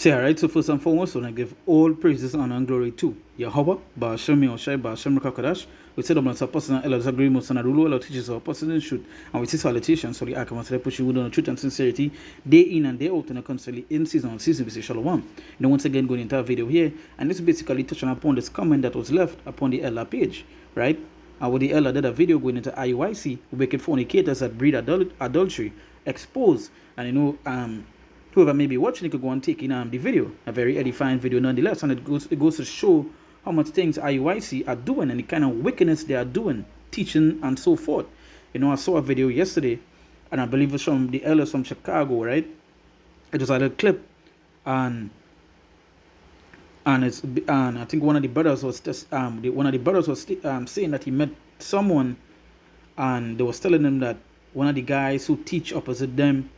Say, alright, so first and foremost, I want to give all praises, honor, and glory to Yahweh, Ba'ashem Yoshai, Ba'ashem Rakakadash. We said, I'm not supposed to Ella agreements and Rulu, Ella teaches our person in truth, and we see salutations so the Akamas they push you on the truth and sincerity, day in and day out, and constantly in season and season, we say Shalom. You know, once again, going into a video here, and this is basically touching upon this comment that was left upon the Ella page, right? And with the Ella did a video going into IUIC, wicked fornicators that breed adultery, exposed, and you know, whoever may be watching it could go and take in the video, a very edifying video nonetheless, and it goes to show how much things IUIC are doing and the kind of wickedness they are doing, teaching and so forth. You know, I saw a video yesterday, and I believe it's from the elders from Chicago, right? It was a little clip, and I think one of the brothers was saying that he met someone, and they was telling him that one of the guys who teach opposite them,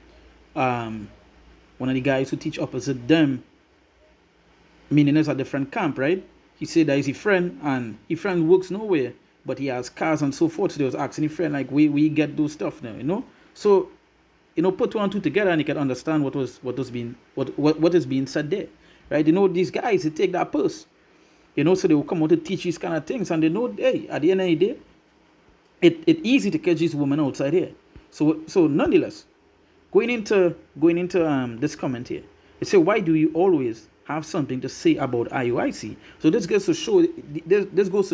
meaning it's a different camp, right? He said that he's a friend, and his friend works nowhere, but he has cars and so forth. So they was asking his friend, like, where you get those stuff now, you know? So, you know, put two and two together, and you can understand what is being said there, right? You know, these guys, they take that purse, you know, so they will come out to teach these kind of things, and they know, hey, at the end of the day, it's easy to catch these women outside here. So nonetheless, going into this comment here, it says, why do you always have something to say about IUIC? So this goes to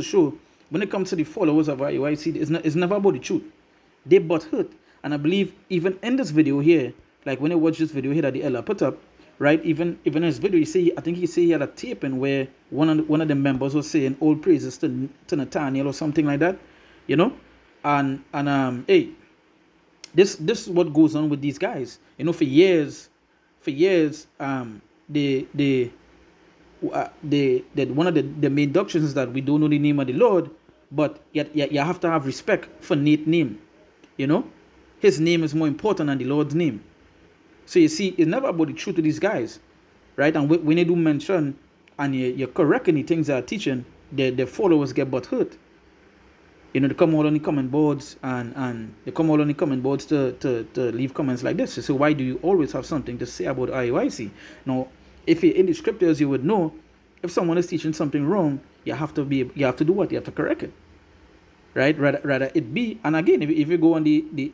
show when it comes to the followers of IUIC, it's never about the truth. They but hurt. And I believe even in this video here, like when I watch this video here that the Ella put up, right? Even in this video, I think he had a taping where one of the members was saying all praises to Nathaniel or something like that, you know, and hey. This is what goes on with these guys. You know, for years, one of the main doctrines is that we don't know the name of the Lord, but yet you have to have respect for Nate's name. You know, his name is more important than the Lord's name. So you see, it's never about the truth of these guys, right? And when they do mention and you're correcting the things they are teaching, their followers get but hurt. You know, they come all on the comment boards and they come all on the comment boards to leave comments like this. So why do you always have something to say about IUIC? Now, if you're in the scriptures, you would know if someone is teaching something wrong, you have to do what? You have to correct it, right? Rather it be. And again, if you go on the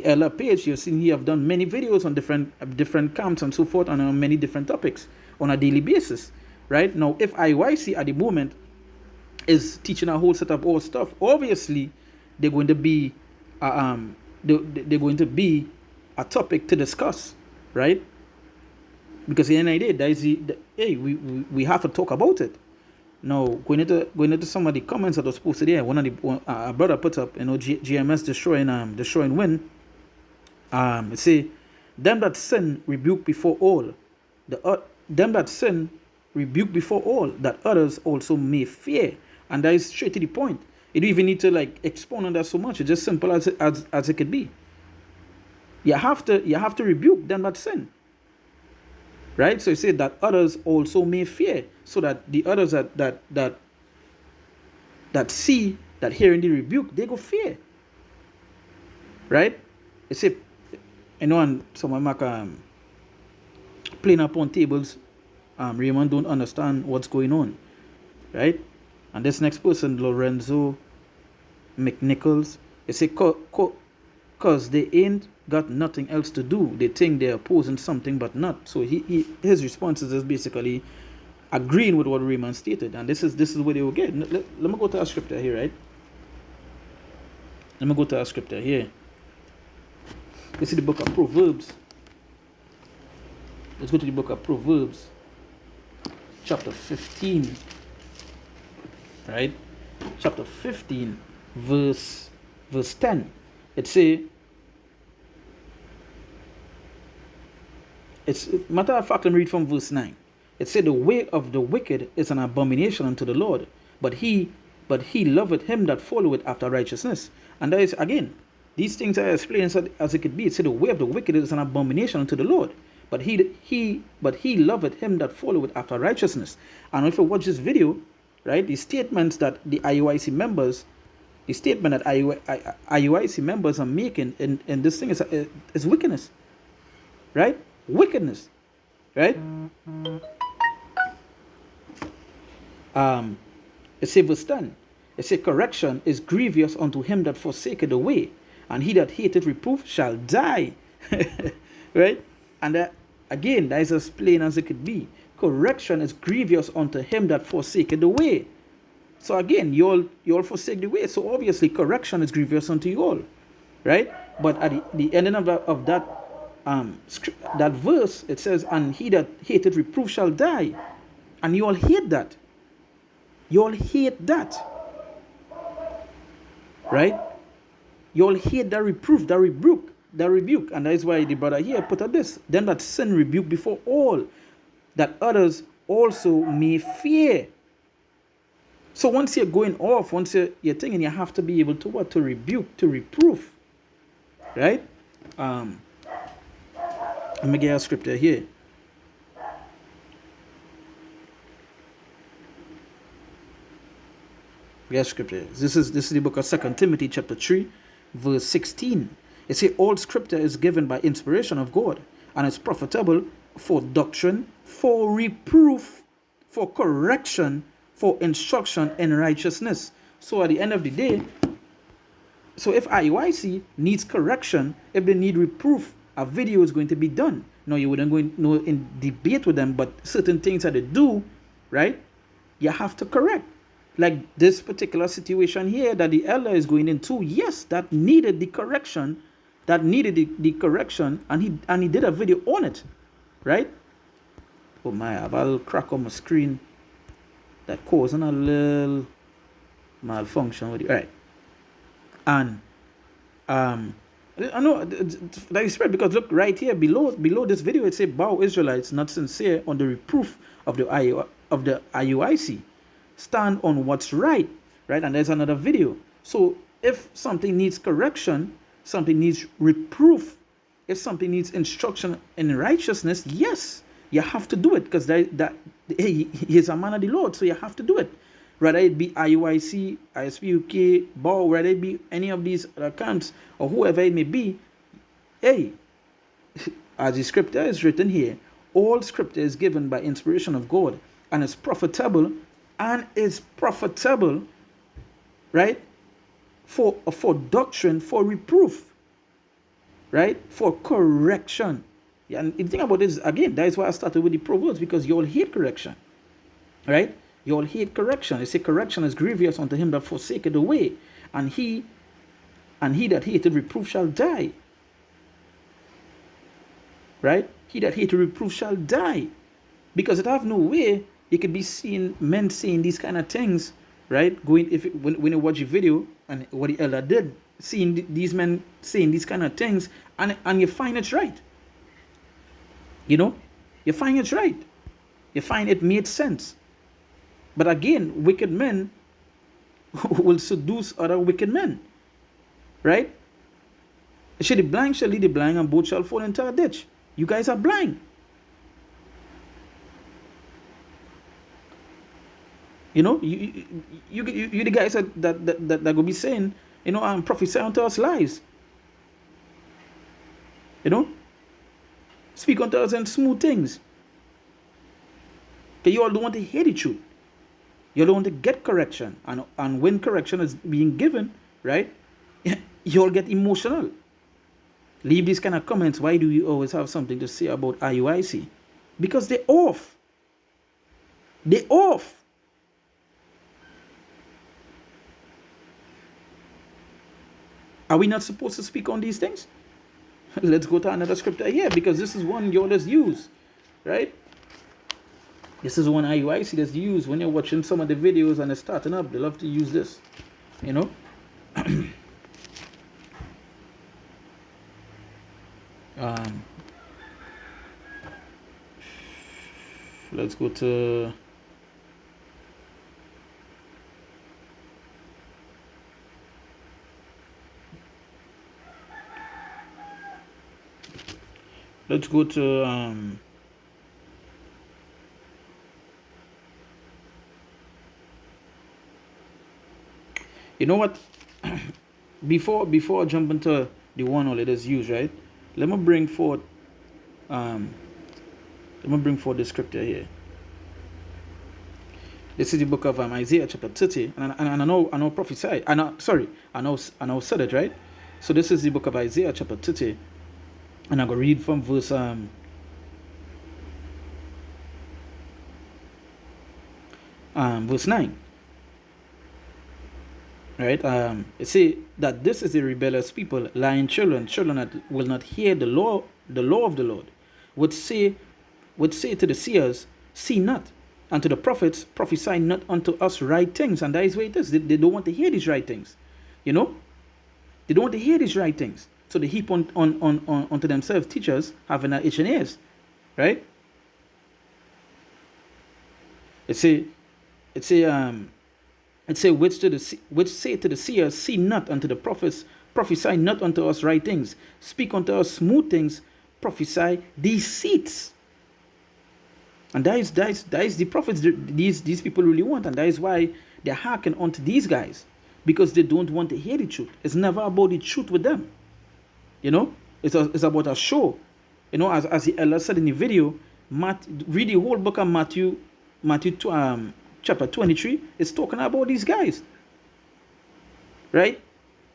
Ella page, you'll see I've done many videos on different camps and so forth, and on many different topics on a daily basis, right? Now, if IUIC at the moment is teaching a whole set of old stuff, obviously they're going to be they're going to be a topic to discuss, right? Because in the end of the day, we have to talk about it. Now, going into some of the comments that was posted there, one of the a brother put up, you know, GMS destroying win. It say, them that sin rebuke before all, them that sin rebuke before all, that others also may fear. And that is straight to the point. You don't even need to like expound on that so much. It's just simple as it could be. You have to rebuke them that sin. Right? So you say that others also may fear. So that the others that see that hearing the rebuke, they go fear. Right? You say, you know, and someone make playing upon tables, Raymond don't understand what's going on. Right? And this next person, Lorenzo McNichols, they say, cause they ain't got nothing else to do. They think they're opposing something, but not. So his responses is basically agreeing with what Raymond stated. And this is what they will get. Let me go to our scripture here, right? Let me go to our scripture here. This is the book of Proverbs. Let's go to the book of Proverbs, chapter 15. Right, chapter 15, verse 10. It say, matter of fact, let me read from verse 9. It said, the way of the wicked is an abomination unto the Lord, but he loveth him that followeth after righteousness. And that is, again, these things I explain as it could be. It said, the way of the wicked is an abomination unto the Lord, but he loveth him that followeth after righteousness. And if you watch this video, right, the statements that the IUIC members are making in this thing is wickedness, right? Wickedness. right? It says verse 10. It says, correction is grievous unto him that forsaketh the way, and he that hateth reproof shall die. Right? And that, again, that is as plain as it could be. Correction is grievous unto him that forsaketh the way. So again, you all forsake the way. So obviously, correction is grievous unto you all, right? But at the ending of that that verse, it says, and he that hateth reproof shall die. And you all hate that. You all hate that. Right? You all hate that reproof, that rebuke. And that is why the brother here put up this. Then that sin rebuke before all, that others also may fear. So once you're going off, once you're thinking, you have to be able to what? To rebuke, to reproof. Right? Let me get a scripture here. Yes, scripture. This is the book of 2 Timothy chapter 3, verse 16. It says, all scripture is given by inspiration of God, and is profitable for doctrine, for reproof, for correction, for instruction in righteousness. So at the end of the day, so if IUIC needs correction, if they need reproof, a video is going to be done. No, you wouldn't go in debate with them, but certain things that they do, right, you have to correct. Like this particular situation here that the elder is going into, yes, that needed the correction, and he did a video on it, right? Oh my, I have a little crack on my screen that causing a little malfunction with it. All right. And I know that is spread because look right here below this video, it says, bow Israelites not sincere on the reproof of the IUIC. Stand on what's right, and there's another video. So if something needs correction, something needs reproof, if something needs instruction in righteousness, yes, you have to do it, because he is a man of the Lord, so you have to do it. Whether it be IUIC, ISPUK, BAW, whether it be any of these accounts or whoever it may be, hey, as the scripture is written here, all scripture is given by inspiration of God and is profitable, right, for doctrine, for reproof, right, for correction. Yeah, and the thing about this, again, that is why I started with the Proverbs, because you all hate correction, right? You all hate correction. They say correction is grievous unto him that forsaketh the way, and he that hated reproof shall die. Right? He that hated reproof shall die. Because it have no way you could be seeing men saying these kind of things, right? When you watch a video and what the elder did, seeing these men saying these kind of things, and you find it's right. You know? You find it's right. You find it made sense. But again, wicked men will seduce other wicked men. Right? The blind shall lead the blind, and both shall fall into a ditch. You guys are blind. You know, you the guys that will be saying, you know, I'm prophesying unto us lies. You know? Speak unto us in smooth things. Okay, you all don't want to hear the truth. You don't want to get correction. And when correction is being given, right, you all get emotional. Leave these kind of comments. Why do you always have something to say about IUIC? Because they're off. They're off. Are we not supposed to speak on these things? Let's go to another scripture here, because this is one you always use, right? This is one IUIC that's used when you're watching some of the videos and they're starting up. They love to use this, you know. Let's go to you know what? before I jump into the one all it is used, right? Let me bring forth Let me bring forward the scripture here. This is the book of Isaiah chapter 30, and I know prophesy. I know said it right. So this is the book of Isaiah chapter 30, and I'm gonna read from verse verse 9. Right? It say that this is a rebellious people, lying children that will not hear the law of the Lord, would say to the seers, see not, and to the prophets, prophesy not unto us right things. And that is where it is. They don't want to hear these right things. You know? They don't want to hear these right things. So they heap onto themselves teachers having an itch and ears. Right? It say which say to the seers, see not, unto the prophets, prophesy not unto us right things, speak unto us smooth things, prophesy deceits. And that is the prophets these people really want, and that is why they hearken onto these guys, because they don't want to hear the truth. It's never about the truth with them. You know, it's about a show. You know, as the elder said in the video, read the whole book of Matthew chapter 23. It's talking about these guys, right?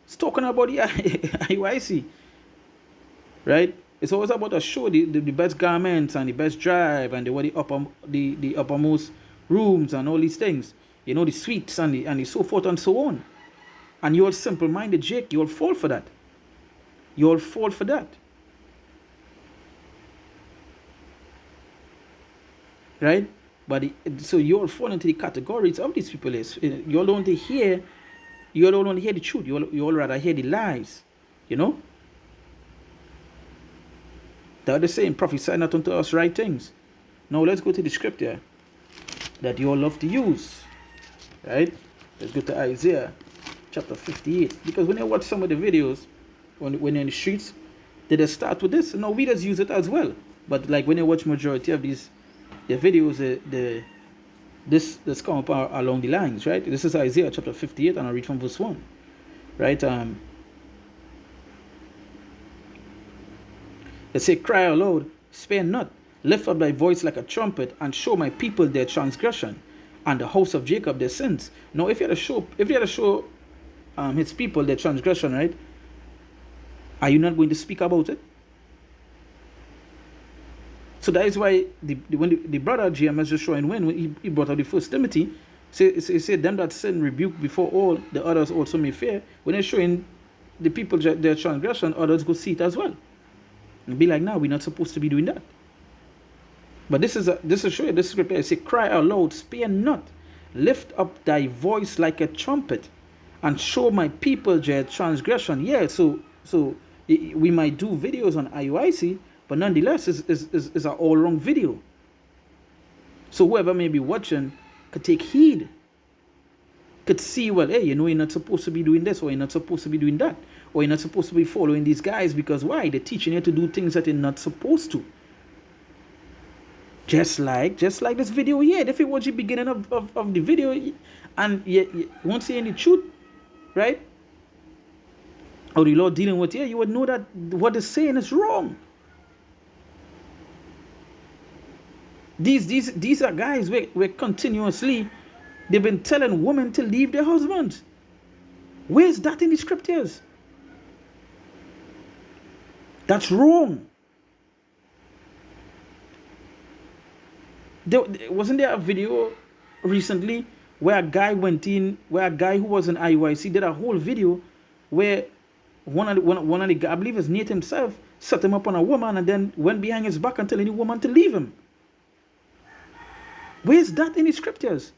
It's talking about the IUIC, right? It's always about a show, the best garments and the best drive and the uppermost rooms and all these things. You know, the suites and the so forth and so on. And you're simple-minded, Jake. You'll fall for that. You'll fall for that. Right? But so you'll fall into the categories of these people. You all don't want to hear the truth. You all rather hear the lies. You know? The other saying, prophesy not unto us right things. Now let's go to the scripture that you all love to use. Right? Let's go to Isaiah chapter 58. Because when I watch some of the videos, when you're in the streets, they just start with this. No, we just use it as well. But like when you watch majority of the videos, this come up along the lines, right? This is Isaiah chapter 58, and I'll read from verse 1. Right? They say, cry aloud, spare not, lift up thy voice like a trumpet, and show my people their transgression, and the house of Jacob their sins. Now, if you had to show his people their transgression, right? Are you not going to speak about it? So that is why when the brother GMS just showing when he brought out the first Timothy, he said them that sin rebuke before all, the others also may fear. When they're showing the people their transgression, others go see it as well. And be like, no, we're not supposed to be doing that. But this is show you this scripture. It says, cry aloud, spare not, lift up thy voice like a trumpet, and show my people their transgression. Yeah, so we might do videos on IUIC, but nonetheless, is an all wrong video. So whoever may be watching could take heed, could see, well, hey, you know, you're not supposed to be doing this, or you're not supposed to be doing that, or you're not supposed to be following these guys, because why? They're teaching you to do things that you're not supposed to. Just like this video here. If you watch the beginning of the video and you won't see any truth, right? Or the Lord dealing with you, you would know that what they're saying is wrong. These are guys where continuously they've been telling women to leave their husbands. Where's that in the scriptures? That's wrong. Wasn't there a video recently where a guy who was in IUIC did a whole video where one of the I believe it's Nate himself, set him up on a woman and then went behind his back and telling the woman to leave him. Where's that in the scriptures?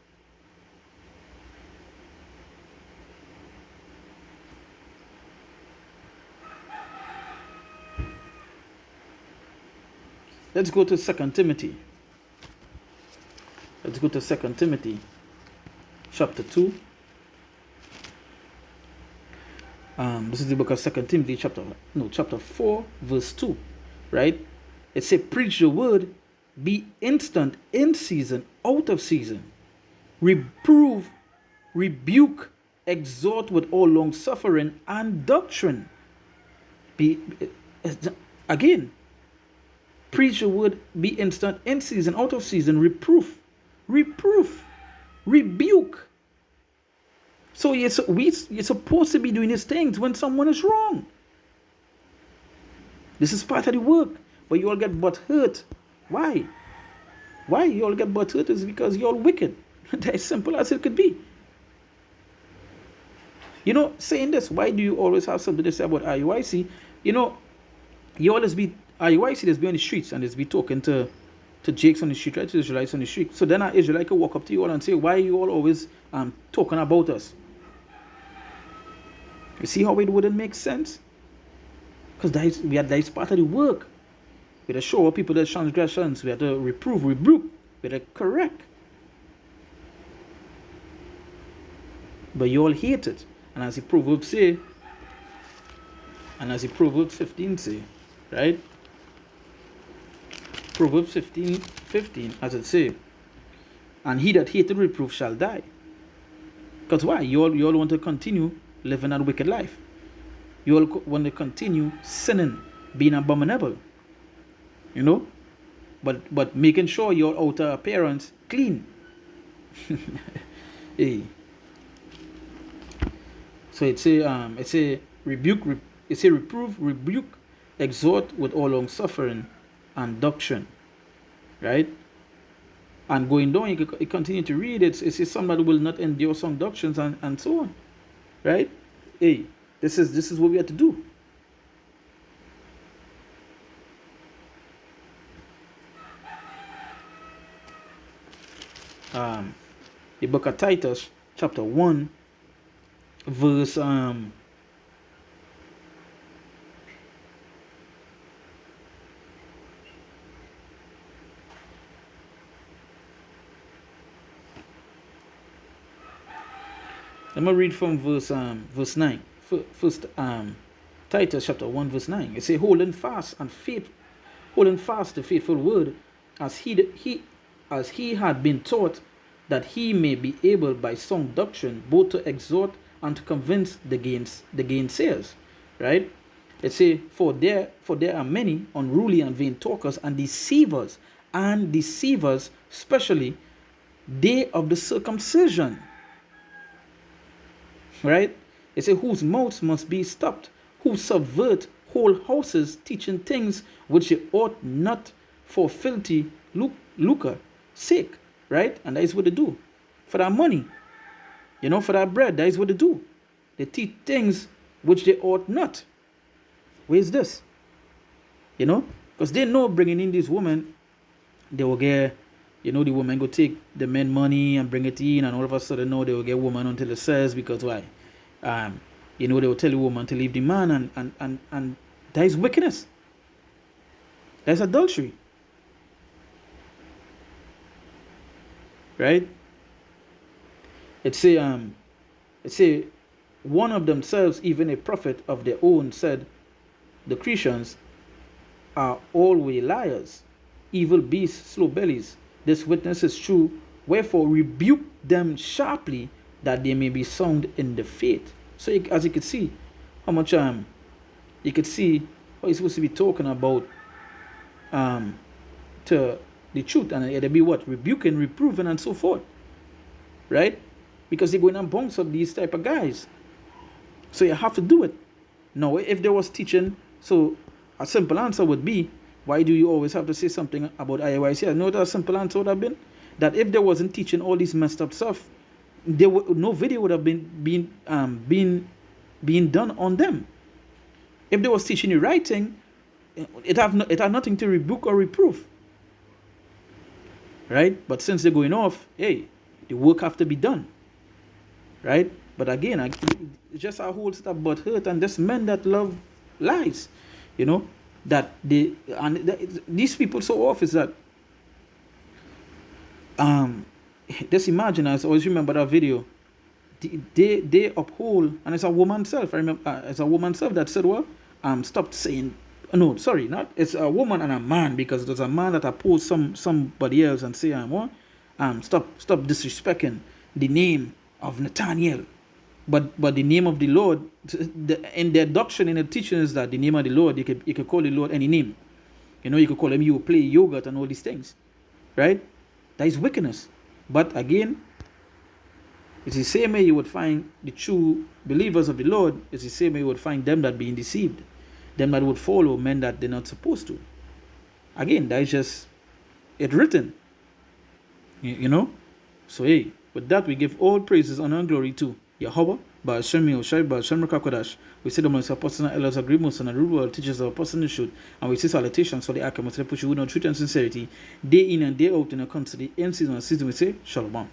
Let's go to 2 Timothy. Let's go to 2 Timothy chapter 2. This is the book of 2 Timothy chapter 4 verse 2, right? It says, preach the word, be instant, in season, out of season, reprove, rebuke, exhort with all long suffering and doctrine. Again, Preach the word, be instant, in season, out of season, reproof, rebuke. So you're supposed to be doing these things when someone is wrong. This is part of the work. But you all get butt hurt. Why? Why you all get butt hurt is because you're all wicked. That's as simple as it could be. You know, saying this, why do you always have something to say about IUIC? You know, you always be IUIC, there's be on the streets and there's be talking to Jakes on the street, right? To Israelites on the street. So then an Israelite can walk up to you all and say, why are you all always talking about us? You see how it wouldn't make sense? Because that is part of the work. We have to show people their transgressions. We have to reprove, rebuke. We have to correct. But you all hate it. And as the Proverbs say, and as the Proverbs 15 say, right? Proverbs 15, as it say, and he that hateth reproof shall die. Because why? You all want to continue living that wicked life. You all want to continue sinning, being abominable. You know? But making sure your outer appearance clean. Hey. So it's a rebuke, it's a reprove, rebuke, exhort with all long suffering and doctrine. Right? And going down, you continue to read it. It says somebody will not endure some doctrines and so on. Right? Hey, this is what we have to do. The book of Titus, chapter 1, verse let me read from verse 9. First, Titus chapter 1 verse 9. It says, holding fast the faithful word, as he had been taught, that he may be able by sound doctrine both to exhort and to convince the gainsayers. Right? It says, for there are many unruly and vain talkers and deceivers, especially they of the circumcision. Right? It says, whose mouths must be stopped, who subvert whole houses, teaching things which they ought not, for filthy lucre sake. Right? And that is what they do. For that money. You know, for that bread, that is what they do. They teach things which they ought not. Where is this? You know? Because they know bringing in this woman, they will get, you know, the woman go take the men money and bring it in, and all of a sudden now they will get woman until it says, because why? You know, they will tell the woman to leave the man, and that is wickedness. That's adultery. Right? It say one of themselves, even a prophet of their own, said, the Christians are always liars, evil beasts, slow bellies. This witness is true. Wherefore rebuke them sharply, that they may be sound in the faith. So as you can see, how much you could see how he's supposed to be talking about to the truth, and it'll be what? Rebuking, reproving, and so forth. Right? Because they're going to bounce up these type of guys. So you have to do it. Now, if there was teaching, so a simple answer would be, why do you always have to say something about IUIC? I know that a simple answer would have been that if there wasn't teaching all this messed up stuff, no video would have been done on them. If there was teaching you writing, it had nothing to rebuke or reprove. Right? But since they're going off, hey, the work have to be done. Right? But again, it's just our whole stuff but hurt, and this men that love lies, you know, that these people so off is that just imagine, I always remember that video, they uphold, and it's a woman self, I remember, it's a woman self that said, well, stop saying, no, sorry, not, it's a woman and a man, because it was a man that opposed somebody else and say, stop disrespecting the name of Nathaniel. But the name of the Lord, in their doctrine, in the teaching is that the name of the Lord, you can call the Lord any name. You know, you could call them you play yogurt and all these things, right? That is wickedness. But again, it's the same way you would find the true believers of the Lord. It's the same way you would find them that being deceived, them that would follow men that they're not supposed to. Again, that is just it written. You know? So hey, with that we give all praises, honor, and glory to Yahweh, Ba'ashem Yoshai, Ba'ashem Rakakodash. We say the most apostle and elders agree most and the rule teachers of apostle and truth, and we say salutations for the Akim, push you with no truth and sincerity, day in and day out in a country, in season and season, we say Shalom.